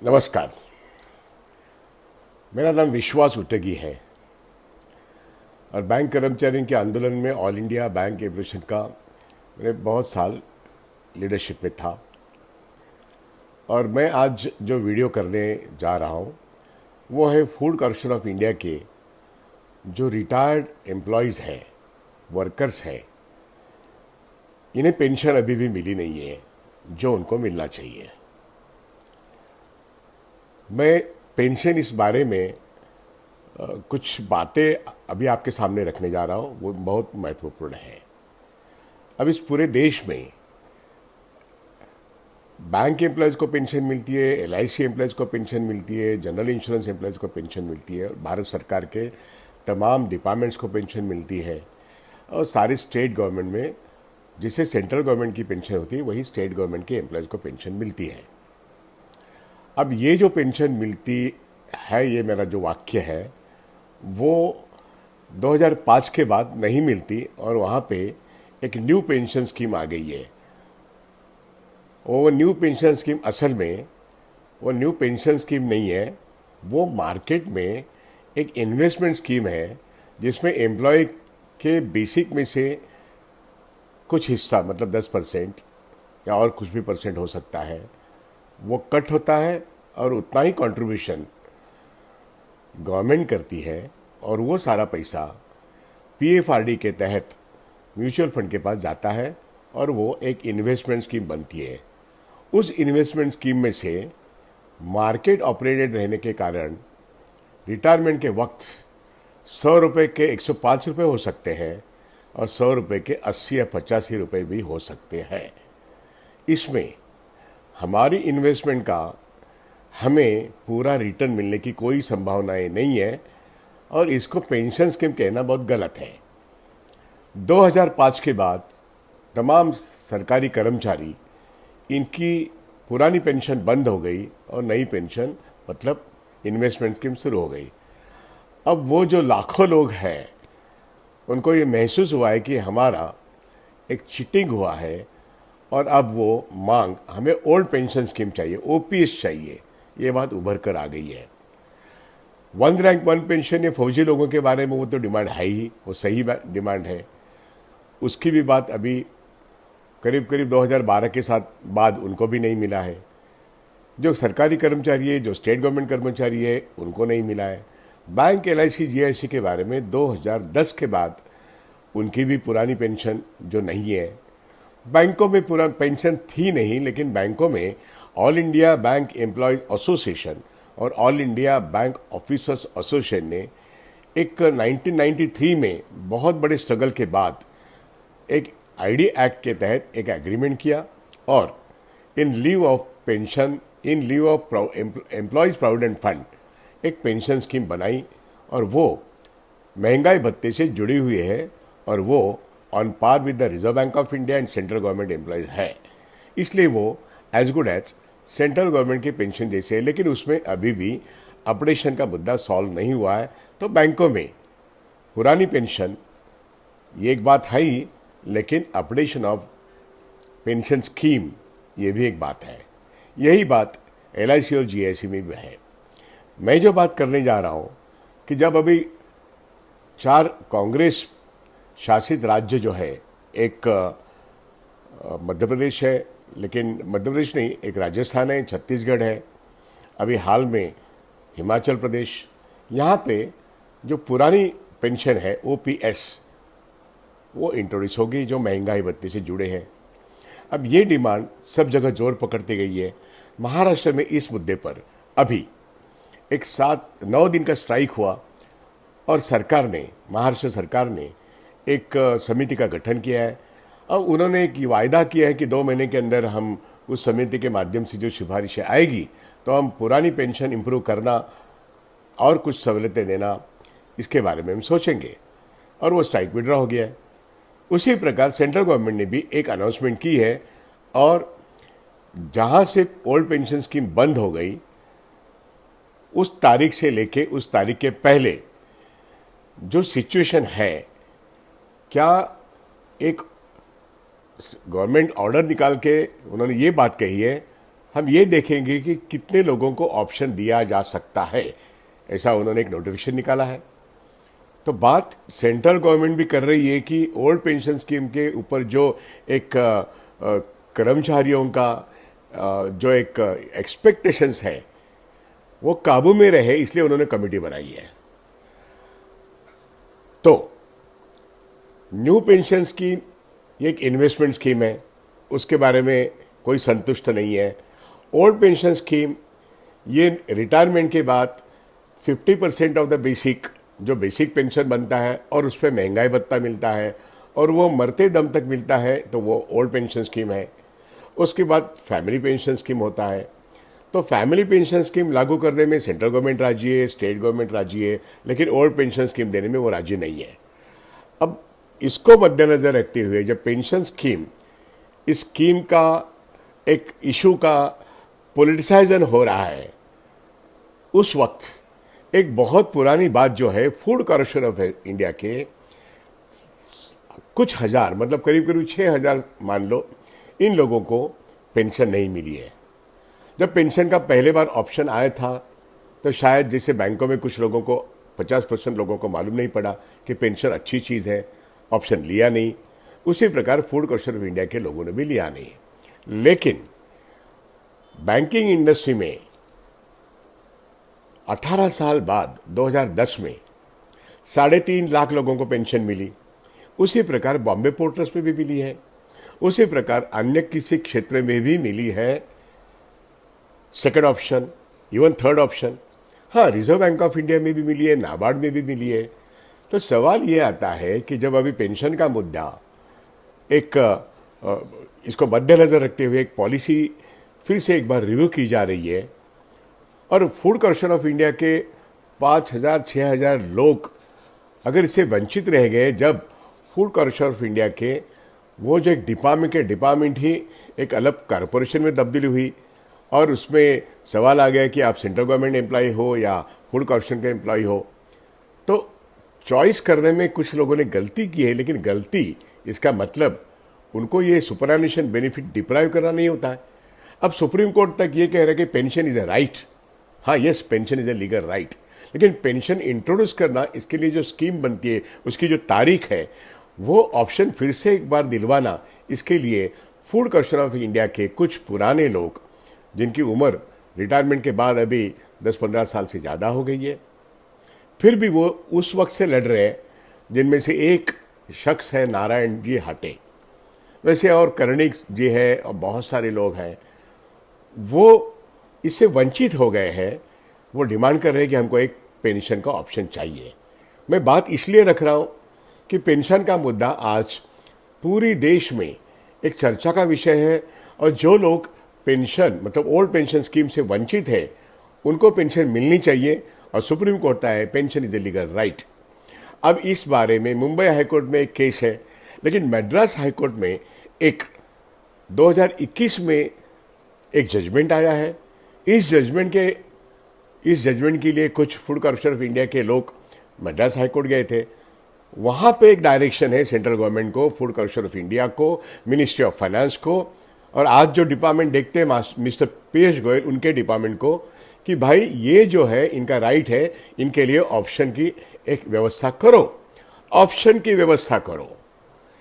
नमस्कार। मेरा नाम विश्वास उटगी है और बैंक कर्मचारियों के आंदोलन में ऑल इंडिया बैंक एसोसिएशन का मैंने बहुत साल लीडरशिप में था। और मैं आज जो वीडियो करने जा रहा हूँ वो है फूड कॉर्पोरेशन ऑफ इंडिया के जो रिटायर्ड एम्प्लॉयज़ हैं, वर्कर्स हैं, इन्हें पेंशन अभी भी मिली नहीं है जो उनको मिलना चाहिए। मैं पेंशन इस बारे में कुछ बातें अभी आपके सामने रखने जा रहा हूँ, वो बहुत महत्वपूर्ण है। अब इस पूरे देश में बैंक एम्प्लॉयज़ को पेंशन मिलती है, एलआईसी एम्प्लॉयज़ को पेंशन मिलती है, जनरल इंश्योरेंस एम्प्लॉयज़ को पेंशन मिलती है, भारत सरकार के तमाम डिपार्टमेंट्स को पेंशन मिलती है और सारी स्टेट गवर्नमेंट में जिसे सेंट्रल गवर्नमेंट की पेंशन होती है वही स्टेट गवर्नमेंट के एम्प्लॉयज़ को पेंशन मिलती है। अब ये जो पेंशन मिलती है, ये मेरा जो वाक्य है वो 2005 के बाद नहीं मिलती और वहाँ पे एक न्यू पेंशन स्कीम आ गई है। वो न्यू पेंशन स्कीम असल में वो न्यू पेंशन स्कीम नहीं है, वो मार्केट में एक इन्वेस्टमेंट स्कीम है जिसमें एम्प्लॉय के बेसिक में से कुछ हिस्सा, मतलब 10% या और कुछ भी परसेंट हो सकता है, वो कट होता है और उतना ही कंट्रीब्यूशन गवर्नमेंट करती है और वो सारा पैसा पीएफआरडी के तहत म्यूचुअल फंड के पास जाता है और वो एक इन्वेस्टमेंट स्कीम बनती है। उस इन्वेस्टमेंट स्कीम में से मार्केट ऑपरेटेड रहने के कारण रिटायरमेंट के वक्त 100 रुपये के 105 रुपये हो सकते हैं और 100 रुपये के 80 या 85 रुपये भी हो सकते हैं। इसमें हमारी इन्वेस्टमेंट का हमें पूरा रिटर्न मिलने की कोई संभावनाएं नहीं है और इसको पेंशन स्कीम कहना बहुत गलत है। 2005 के बाद तमाम सरकारी कर्मचारी, इनकी पुरानी पेंशन बंद हो गई और नई पेंशन मतलब इन्वेस्टमेंट स्कीम शुरू हो गई। अब वो जो लाखों लोग हैं उनको ये महसूस हुआ है कि हमारा एक चीटिंग हुआ है और अब वो मांग, हमें ओल्ड पेंशन स्कीम चाहिए, ओपीएस चाहिए, ये बात उभर कर आ गई है। वन रैंक वन पेंशन ये फौजी लोगों के बारे में वो तो डिमांड है ही, वो सही डिमांड है। उसकी भी बात अभी करीब करीब 2012 के साथ बाद उनको भी नहीं मिला है। जो सरकारी कर्मचारी है, जो स्टेट गवर्नमेंट कर्मचारी है, उनको नहीं मिला है। बैंक एलआईसी जीआईसी के बारे में 2010 के बाद उनकी भी पुरानी पेंशन जो नहीं है। बैंकों में पूरा पेंशन थी नहीं, लेकिन बैंकों में all India bank employees association और all India bank officers association ने एक 1993 में बहुत बड़े स्ट्रगल के बाद एक आईडी एक्ट के तहत एक एग्रीमेंट किया और in lieu of pension, in lieu of employees provident fund एक पेंशन स्कीम बनाई और वो महंगाई भत्ते से जुड़ी हुई है और वो on par with the Reserve Bank of India and central government employees है। इसलिए वो as good as central government की पेंशन जैसे है, लेकिन उसमें अभी भी अपडेशन का मुद्दा सॉल्व नहीं हुआ है। तो बैंकों में पुरानी पेंशन ये एक बात है ही, लेकिन अपडेशन ऑफ पेंशन स्कीम ये भी एक बात है। यही बात एलआईसी और जीआईसी में भी है। मैं जो बात करने जा रहा हूँ कि जब अभी 4 कांग्रेस शासित राज्य जो है, एक मध्य प्रदेश है, लेकिन मध्य प्रदेश नहीं, एक राजस्थान है, छत्तीसगढ़ है, अभी हाल में हिमाचल प्रदेश, यहाँ पे जो पुरानी पेंशन है ओपीएस वो इंट्रोड्यूस होगी जो महंगाई भत्ते से जुड़े हैं। अब ये डिमांड सब जगह जोर पकड़ती गई है। महाराष्ट्र में इस मुद्दे पर अभी एक 7-9 दिन का स्ट्राइक हुआ और सरकार ने, महाराष्ट्र सरकार ने एक समिति का गठन किया है और उन्होंने एक वायदा किया है कि 2 महीने के अंदर हम उस समिति के माध्यम से जो सिफारिशें आएगी तो हम पुरानी पेंशन इंप्रूव करना और कुछ सहूलतें देना, इसके बारे में हम सोचेंगे। और वो स्ट्राइक विड्रॉ हो गया है। उसी प्रकार सेंट्रल गवर्नमेंट ने भी एक अनाउंसमेंट की है और जहां से ओल्ड पेंशन स्कीम बंद हो गई उस तारीख से लेके उस तारीख के पहले जो सिचुएशन है, क्या एक गवर्नमेंट ऑर्डर निकाल के उन्होंने ये बात कही है हम ये देखेंगे कि कितने लोगों को ऑप्शन दिया जा सकता है, ऐसा उन्होंने एक नोटिफिकेशन निकाला है। तो बात सेंट्रल गवर्नमेंट भी कर रही है कि ओल्ड पेंशन स्कीम के ऊपर जो एक कर्मचारियों का जो एक एक्सपेक्टेशंस है वो काबू में रहे, इसलिए उन्होंने कमेटी बनाई है। तो न्यू पेंशन स्कीम ये एक इन्वेस्टमेंट स्कीम है, उसके बारे में कोई संतुष्ट नहीं है। ओल्ड पेंशन स्कीम ये रिटायरमेंट के बाद 50% ऑफ द बेसिक जो बेसिक पेंशन बनता है और उस पर महंगाई भत्ता मिलता है और वो मरते दम तक मिलता है, तो वो ओल्ड पेंशन स्कीम है। उसके बाद फैमिली पेंशन स्कीम होता है। तो फैमिली पेंशन स्कीम लागू करने में सेंट्रल गवर्नमेंट राजी है, स्टेट गवर्नमेंट राजी है, लेकिन ओल्ड पेंशन स्कीम देने में वो राजी नहीं है। अब इसको मद्देनजर रखते हुए जब पेंशन स्कीम इस स्कीम का एक इशू का पॉलिटिसाइजन हो रहा है, उस वक्त एक बहुत पुरानी बात जो है, फूड कॉर्पोरेशन ऑफ इंडिया के कुछ हजार, मतलब करीब करीब 6,000 मान लो, इन लोगों को पेंशन नहीं मिली है। जब पेंशन का पहले बार ऑप्शन आया था तो शायद जैसे बैंकों में कुछ लोगों को 50% लोगों को मालूम नहीं पड़ा कि पेंशन अच्छी चीज़ है, ऑप्शन लिया नहीं। उसी प्रकार फूड कॉर्पोरेशन ऑफ इंडिया के लोगों ने भी लिया नहीं। लेकिन बैंकिंग इंडस्ट्री में 18 साल बाद 2010 में 3.5 लाख लोगों को पेंशन मिली। उसी प्रकार बॉम्बे पोर्ट ट्रस्ट में भी मिली है, उसी प्रकार अन्य किसी क्षेत्र में भी मिली है। Second option, even third option, हाँ, रिजर्व बैंक ऑफ इंडिया में भी मिली है, नाबार्ड में भी मिली है। तो सवाल ये आता है कि जब अभी पेंशन का मुद्दा एक इसको मद्देनजर रखते हुए एक पॉलिसी फिर से एक बार रिव्यू की जा रही है और फूड कॉर्पोरेशन ऑफ इंडिया के 5,000 6,000 लोग अगर इससे वंचित रह गए, जब फूड कॉर्पोरेशन ऑफ इंडिया के वो जो एक डिपार्टमेंट ही एक अलग कॉर्पोरेशन में तब्दीली हुई और उसमें सवाल आ गया कि आप सेंट्रल गवर्नमेंट एम्प्लॉय हो या फूड कॉर्पोरेशन के एम्प्लॉय हो, तो चॉइस करने में कुछ लोगों ने गलती की है। लेकिन गलती इसका मतलब उनको ये सुपरएनुएशन बेनिफिट डिप्राइव करना नहीं होता है। अब सुप्रीम कोर्ट तक ये कह रहा है कि पेंशन इज ए राइट। हाँ, yes, pension is a legal right, लेकिन पेंशन इंट्रोड्यूस करना, इसके लिए जो स्कीम बनती है उसकी जो तारीख है, वो ऑप्शन फिर से एक बार दिलवाना, इसके लिए फूड कॉर्पोरेशन ऑफ इंडिया के कुछ पुराने लोग जिनकी उम्र रिटायरमेंट के बाद अभी 10-15 साल से ज़्यादा हो गई है, फिर भी वो उस वक्त से लड़ रहे हैं, जिनमें से एक शख्स है नारायण जी हाटे, वैसे और कर्णिक जी है और बहुत सारे लोग हैं, वो इससे वंचित हो गए हैं। वो डिमांड कर रहे हैं कि हमको एक पेंशन का ऑप्शन चाहिए। मैं बात इसलिए रख रहा हूँ कि पेंशन का मुद्दा आज पूरी देश में एक चर्चा का विषय है और जो लोग पेंशन मतलब ओल्ड पेंशन स्कीम से वंचित है उनको पेंशन मिलनी चाहिए और सुप्रीम कोर्ट का है pension is a legal right. अब इस बारे में मुंबई हाईकोर्ट में एक केस है, लेकिन मद्रास हाईकोर्ट में एक 2021 में एक जजमेंट आया है। इस जजमेंट के लिए कुछ फूड कॉर्पोरेशन ऑफ इंडिया के लोग मद्रास हाईकोर्ट गए थे। वहाँ पे एक डायरेक्शन है सेंट्रल गवर्नमेंट को, फूड कॉर्पोरेशन ऑफ इंडिया को, मिनिस्ट्री ऑफ फाइनेंस को और आज जो डिपार्टमेंट देखते हैं मिस्टर पीयूष गोयल, उनके डिपार्टमेंट को, कि भाई ये जो है इनका राइट है, इनके लिए ऑप्शन की एक व्यवस्था करो, ऑप्शन की व्यवस्था करो,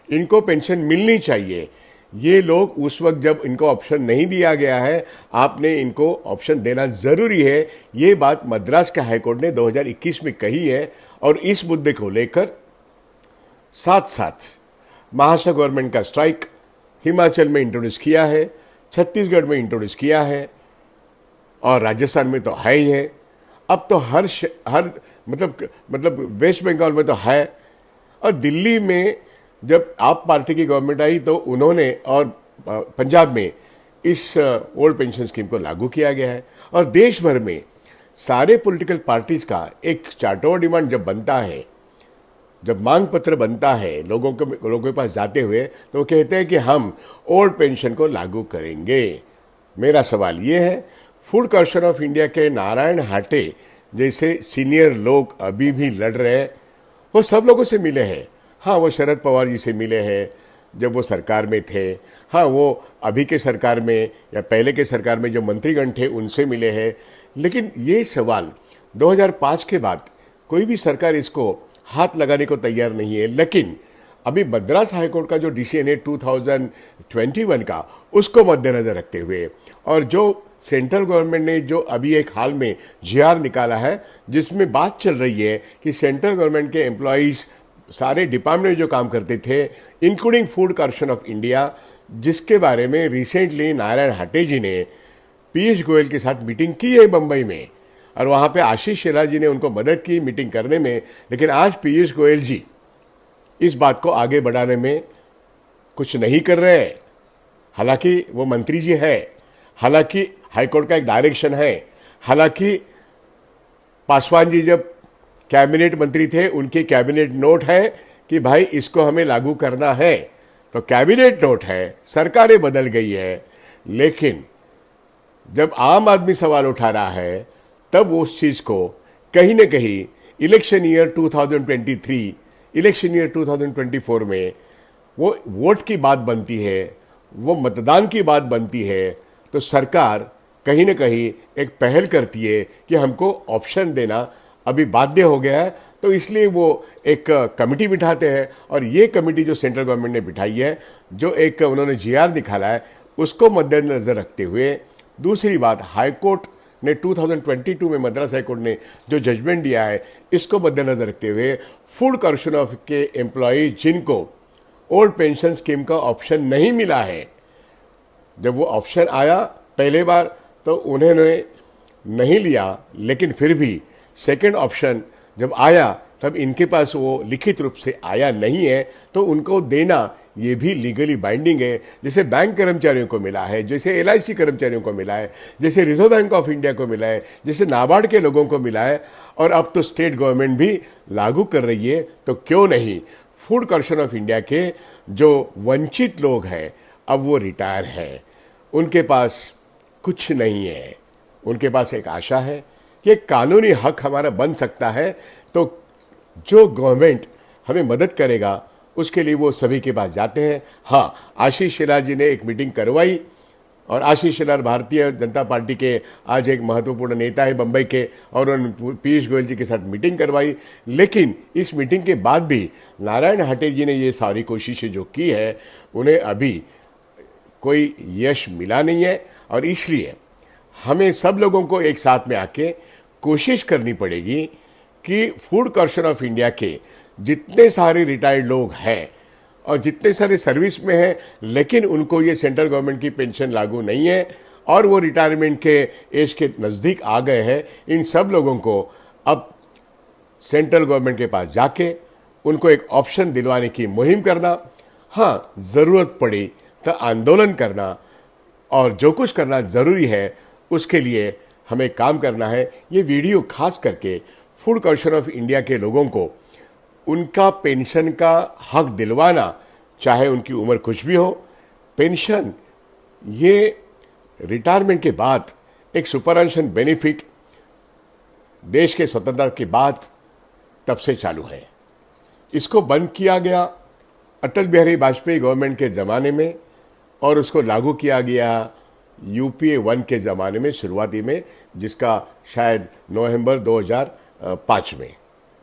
इनको पेंशन मिलनी चाहिए। ये लोग उस वक्त जब इनको ऑप्शन नहीं दिया गया है, आपने इनको ऑप्शन देना जरूरी है। ये बात मद्रास के हाईकोर्ट ने 2021 में कही है और इस मुद्दे को लेकर साथ साथ महाराष्ट्र गवर्नमेंट का स्ट्राइक हिमाचल में इंट्रोड्यूस किया है, छत्तीसगढ़ में इंट्रोड्यूस किया है और राजस्थान में तो है ही है। अब तो हर मतलब वेस्ट बंगाल में तो है और दिल्ली में जब आप पार्टी की गवर्नमेंट आई तो उन्होंने और पंजाब में इस ओल्ड पेंशन स्कीम को लागू किया गया है और देश भर में सारे पॉलिटिकल पार्टीज का एक चार्टर ऑफ डिमांड जब बनता है, जब मांग पत्र बनता है लोगों के पास जाते हुए, तो वो कहते हैं कि हम ओल्ड पेंशन को लागू करेंगे। मेरा सवाल ये है, फूड कॉर्पोरेशन ऑफ इंडिया के नारायण हाटे जैसे सीनियर लोग अभी भी लड़ रहे हैं, वो सब लोगों से मिले हैं। हाँ, वो शरद पवार जी से मिले हैं जब वो सरकार में थे, हाँ, वो अभी के सरकार में या पहले के सरकार में जो मंत्रीगण थे उनसे मिले हैं, लेकिन ये सवाल 2005 के बाद कोई भी सरकार इसको हाथ लगाने को तैयार नहीं है। लेकिन अभी मद्रास हाईकोर्ट का जो डिसीजन है 2021 का, उसको मद्देनजर रखते हुए और जो सेंट्रल गवर्नमेंट ने जो अभी एक हाल में जीआर निकाला है जिसमें बात चल रही है कि सेंट्रल गवर्नमेंट के एम्प्लॉइज सारे डिपार्टमेंट में जो काम करते थे including food corporation of India, जिसके बारे में रिसेंटली नारायण हाटे जी ने पीयूष गोयल के साथ मीटिंग की है बंबई में, और वहां पे आशीष शेलार जी ने उनको मदद की मीटिंग करने में। लेकिन आज पीयूष गोयल जी इस बात को आगे बढ़ाने में कुछ नहीं कर रहे हैं। हालांकि वो मंत्री जी है, हालांकि हाईकोर्ट का एक डायरेक्शन है, हालांकि पासवान जी जब कैबिनेट मंत्री थे उनके कैबिनेट नोट है कि भाई इसको हमें लागू करना है, तो कैबिनेट नोट है, सरकारें बदल गई है। लेकिन जब आम आदमी सवाल उठा रहा है तब उस चीज को कहीं ना कहीं इलेक्शन ईयर 2023, इलेक्शन ईयर 2024 में वो वोट की बात बनती है, वो मतदान की बात बनती है, तो सरकार कहीं ना कहीं एक पहल करती है कि हमको ऑप्शन देना अभी बाध्य हो गया है। तो इसलिए वो एक कमेटी बिठाते हैं, और ये कमेटी जो सेंट्रल गवर्नमेंट ने बिठाई है, जो एक उन्होंने जीआर निकाला है, उसको मद्देनजर रखते हुए। दूसरी बात, हाईकोर्ट ने 2022 में मद्रास हाईकोर्ट ने जो जजमेंट दिया है, इसको मद्देनजर रखते हुए फूड कॉर्पोरेशन ऑफ के एम्प्लॉय जिनको ओल्ड पेंशन स्कीम का ऑप्शन नहीं मिला है, जब वो ऑप्शन आया पहले बार तो उन्होंने नहीं लिया, लेकिन फिर भी सेकंड ऑप्शन जब आया तब इनके पास वो लिखित रूप से आया नहीं है, तो उनको देना ये भी लीगली बाइंडिंग है। जैसे बैंक कर्मचारियों को मिला है, जैसे एलआईसी कर्मचारियों को मिला है, जैसे रिजर्व बैंक ऑफ इंडिया को मिला है, जैसे नाबार्ड के लोगों को मिला है, और अब तो स्टेट गवर्नमेंट भी लागू कर रही है, तो क्यों नहीं फूड कॉर्पोरेशन ऑफ इंडिया के जो वंचित लोग हैं, अब वो रिटायर है, उनके पास कुछ नहीं है, उनके पास एक आशा है कि कानूनी हक हमारा बन सकता है, तो जो गवर्नमेंट हमें मदद करेगा उसके लिए वो सभी के पास जाते हैं। हाँ, आशीष शेलार जी ने एक मीटिंग करवाई, और आशीष शेलार भारतीय जनता पार्टी के आज एक महत्वपूर्ण नेता है बंबई के, और उन्होंने पीयूष गोयल जी के साथ मीटिंग करवाई। लेकिन इस मीटिंग के बाद भी नारायण हाटे जी ने ये सारी कोशिशें जो की है, उन्हें अभी कोई यश मिला नहीं है, और इसलिए हमें सब लोगों को एक साथ में आके कोशिश करनी पड़ेगी कि फूड कॉर्पोरेशन ऑफ इंडिया के जितने सारे रिटायर्ड लोग हैं और जितने सारे सर्विस में हैं, लेकिन उनको ये सेंट्रल गवर्नमेंट की पेंशन लागू नहीं है और वो रिटायरमेंट के एज के नज़दीक आ गए हैं, इन सब लोगों को अब सेंट्रल गवर्नमेंट के पास जाके उनको एक ऑप्शन दिलवाने की मुहिम करना, हाँ ज़रूरत पड़ी तो आंदोलन करना, और जो कुछ करना ज़रूरी है उसके लिए हमें काम करना है। ये वीडियो खास करके फूड कॉर्पोरेशन ऑफ इंडिया के लोगों को उनका पेंशन का हक दिलवाना, चाहे उनकी उम्र कुछ भी हो। पेंशन ये रिटायरमेंट के बाद एक सुपरएंशन बेनिफिट देश के स्वतंत्रता के बाद तब से चालू है। इसको बंद किया गया अटल बिहारी वाजपेयी गवर्नमेंट के ज़माने में, और उसको लागू किया गया यूपीए 1 के ज़माने में शुरुआती में, जिसका शायद नवंबर 2005 में।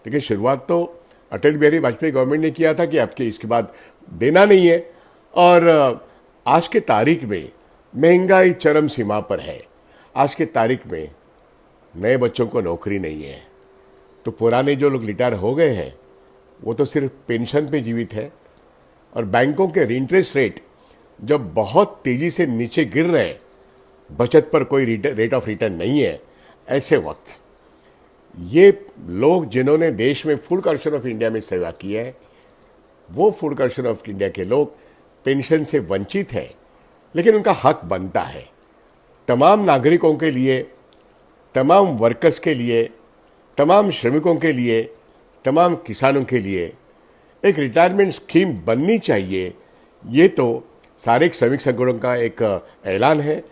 देखिए, शुरुआत तो अटल बिहारी वाजपेयी गवर्नमेंट ने किया था कि आपके इसके बाद देना नहीं है, और आज के तारीख में महंगाई चरम सीमा पर है। आज के तारीख में नए बच्चों को नौकरी नहीं है, तो पुराने जो लोग रिटायर हो गए हैं वो तो सिर्फ पेंशन पे जीवित है, और बैंकों के इंटरेस्ट रेट जब बहुत तेज़ी से नीचे गिर रहे हैं, बचत पर कोई रेट ऑफ रिटर्न नहीं है, ऐसे वक्त ये लोग जिन्होंने देश में फूड कॉर्पोरेशन ऑफ इंडिया में सेवा की है, वो फूड कॉर्पोरेशन ऑफ इंडिया के लोग पेंशन से वंचित हैं, लेकिन उनका हक बनता है। तमाम नागरिकों के लिए, तमाम वर्कर्स के लिए, तमाम श्रमिकों के लिए, तमाम किसानों के लिए एक रिटायरमेंट स्कीम बननी चाहिए। ये तो सारे श्रमिक संगठनों का एक ऐलान है।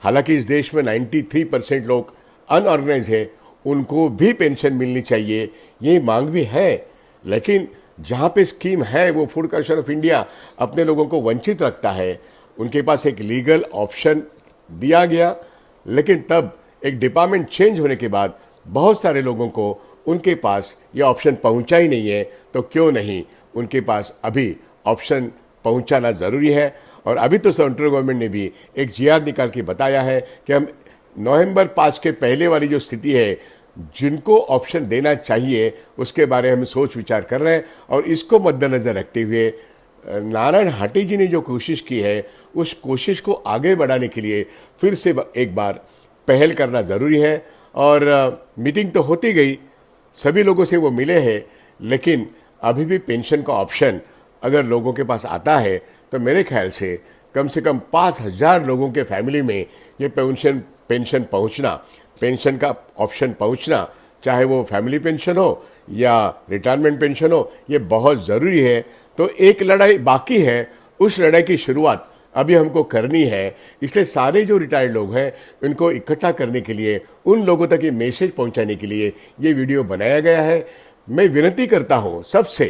हालांकि इस देश में 93% लोग अनऑर्गेनाइज है, उनको भी पेंशन मिलनी चाहिए, ये मांग भी है। लेकिन जहाँ पे स्कीम है वो फूड कॉर्पोरेशन ऑफ इंडिया अपने लोगों को वंचित रखता है, उनके पास एक लीगल ऑप्शन दिया गया, लेकिन तब एक डिपार्टमेंट चेंज होने के बाद बहुत सारे लोगों को उनके पास ये ऑप्शन पहुंचा ही नहीं है। तो क्यों नहीं उनके पास अभी ऑप्शन पहुंचाना ज़रूरी है। और अभी तो सेंट्रल गवर्नमेंट ने भी एक जीआर निकाल के बताया है कि हम नवंबर 5 के पहले वाली जो स्थिति है, जिनको ऑप्शन देना चाहिए उसके बारे में हम सोच विचार कर रहे हैं। और इसको मद्देनजर रखते हुए नारायण हाटी जी ने जो कोशिश की है, उस कोशिश को आगे बढ़ाने के लिए फिर से एक बार पहल करना ज़रूरी है। और मीटिंग तो होती गई, सभी लोगों से वो मिले हैं, लेकिन अभी भी पेंशन का ऑप्शन अगर लोगों के पास आता है तो मेरे ख्याल से कम 5,000 लोगों के फैमिली में ये पेंशन पहुंचना, पेंशन का ऑप्शन पहुंचना, चाहे वो फैमिली पेंशन हो या रिटायरमेंट पेंशन हो, ये बहुत ज़रूरी है। तो एक लड़ाई बाकी है, उस लड़ाई की शुरुआत अभी हमको करनी है। इसलिए सारे जो रिटायर्ड लोग हैं उनको इकट्ठा करने के लिए, उन लोगों तक ये मैसेज पहुंचाने के लिए ये वीडियो बनाया गया है। मैं विनती करता हूं सबसे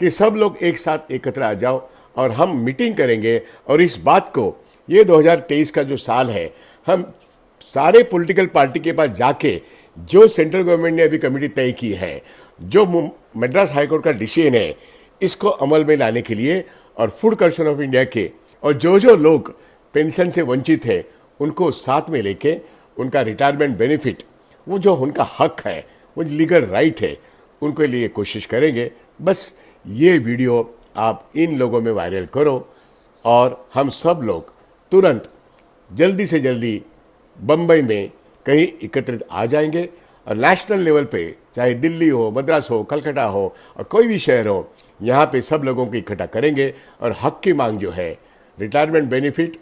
कि सब लोग एक साथ एकत्र आ जाओ और हम मीटिंग करेंगे। और इस बात को, ये 2023 का जो साल है, हम सारे पॉलिटिकल पार्टी के पास जाके जो सेंट्रल गवर्नमेंट ने अभी कमेटी तय की है, जो मद्रास हाईकोर्ट का डिसीजन है, इसको अमल में लाने के लिए, और फूड कॉर्पोरेशन ऑफ इंडिया के और जो लोग पेंशन से वंचित है उनको साथ में लेके उनका रिटायरमेंट बेनिफिट, वो जो उनका हक है, वो लीगल राइट है, उनके लिए कोशिश करेंगे। बस ये वीडियो आप इन लोगों में वायरल करो और हम सब लोग तुरंत जल्दी से जल्दी बम्बई में कहीं एकत्रित आ जाएंगे। और नेशनल लेवल पे, चाहे दिल्ली हो, मद्रास हो, कलकत्ता हो और कोई भी शहर हो, यहाँ पे सब लोगों को इकट्ठा करेंगे और हक की मांग जो है, retirement benefit,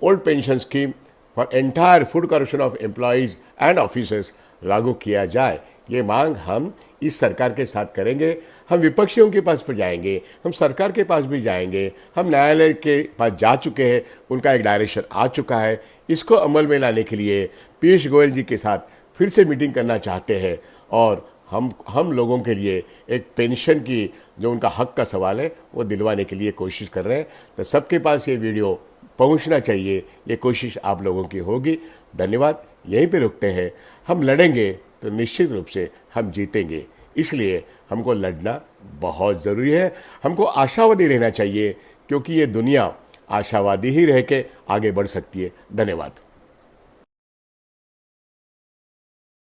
old pension scheme for entire food corporation of employees and officers लागू किया जाए। ये मांग हम इस सरकार के साथ करेंगे। हम विपक्षियों के पास भी जाएंगे, हम सरकार के पास भी जाएंगे, हम न्यायालय के पास जा चुके हैं, उनका एक डायरेक्शन आ चुका है। इसको अमल में लाने के लिए पीयूष गोयल जी के साथ फिर से मीटिंग करना चाहते हैं। और हम लोगों के लिए एक पेंशन की जो उनका हक का सवाल है वो दिलवाने के लिए कोशिश कर रहे हैं। तो सबके पास ये वीडियो पहुंचना चाहिए, ये कोशिश आप लोगों की होगी। धन्यवाद। यहीं पे रुकते हैं। हम लड़ेंगे तो निश्चित रूप से हम जीतेंगे, इसलिए हमको लड़ना बहुत ज़रूरी है। हमको आशावादी रहना चाहिए, क्योंकि ये दुनिया आशावादी ही रह के आगे बढ़ सकती है। धन्यवाद।